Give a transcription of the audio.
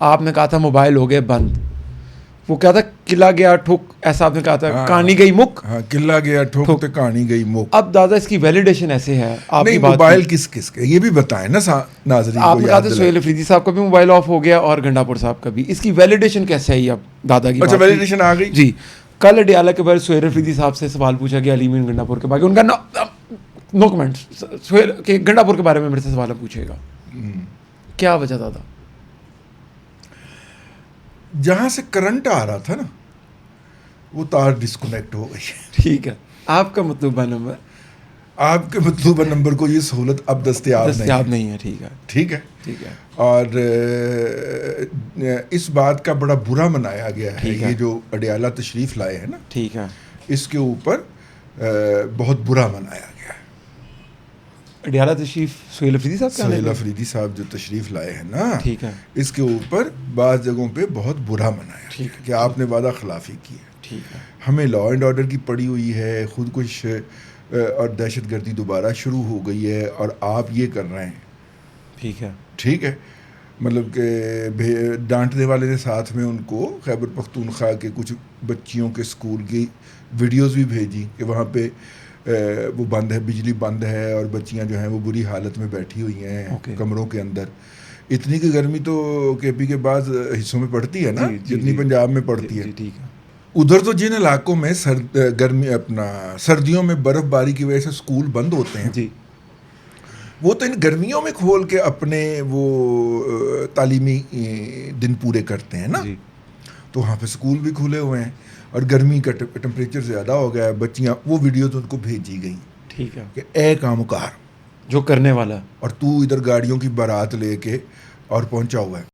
आपने कहा था मोबाइल हो गए बंद, वो क्या था, किला गया ठुक, ऐसा आपने कहा था, कहानी गई मुक। हाँ, किला गया ठुक तो कहानी गई मुक। अब दादा इसकी वैलिडेशन ऐसे है, आपकी नहीं, बात मोबाइल किस किस के, ये भी बताएं ना नाजरीन को, आपने कहा याद था दिलाएं। सोहेल अफरीदी साहब का भी मोबाइल ऑफ हो गया और गंडापुर साहब का भी, इसकी वैलिडेशन कैसे आई अब दादा की अच्छा, बात की? वैलिडेशन आ गई जी। कल अडियाला के बारे सोहेल अफरीदी साहब से सवाल पूछा गया अली मीन गंडापुर के बारे में, उनका नो कमेंट। सोहेल के गंडापुर के बारे में मेरे से सवाल पूछेगा, क्या वजह दादा? जहां से करंट आ रहा था ना, वो तार डिस्कनेक्ट हो गई। ठीक है, आपका मतलूबा नंबर, आपके मतलूबा नंबर को ये सहूलत अब दस्तयाब नहीं है। ठीक है, ठीक है। ठीक है। और इस बात का बड़ा बुरा मनाया गया है, ये जो अडियाला तशरीफ़ लाए हैं ना, ठीक है, इसके ऊपर बहुत बुरा मनाया गया है। अडियाला तशरीफ सोहेल अफरीदी साहब का, सोहेल अफरीदी साहब जो तशरीफ़ लाए हैं ना, ठीक है, इसके ऊपर बाज़ जगहों पे बहुत बुरा मनाया गया कि आपने वादा खिलाफ़ी की है। ठीक है। हमें लॉ एंड ऑर्डर की पड़ी हुई है, खुद कुछ और दहशत गर्दी दोबारा शुरू हो गई है और आप ये कर रहे हैं। ठीक है, ठीक है, मतलब कि डांटने वाले ने साथ में उनको खैबर पख्तूनख्वा के कुछ बच्चियों के स्कूल की वीडियोस भी भेजी कि वहाँ पे वो बंद है, बिजली बंद है और बच्चियाँ जो हैं वो बुरी हालत में बैठी हुई हैं कमरों के अंदर। इतनी की गर्मी तो केपी के बाद हिस्सों में पड़ती है ना, जितनी पंजाब में पड़ती है। ठीक है। उधर तो जिन इलाकों में सर्दियों में बर्फबारी की वजह से स्कूल बंद होते हैं जी, वो तो इन गर्मियों में खोल के अपने वो तालीमी दिन पूरे करते हैं ना जी। तो वहाँ पे स्कूल भी खुले हुए हैं और गर्मी का टेम्परेचर ज़्यादा हो गया है, बच्चियाँ वो वीडियो तो उनको भेजी गई। ठीक है, कि ए कामकार जो करने वाला, और तू इधर गाड़ियों की बारात लेके और पहुंचा हुआ है।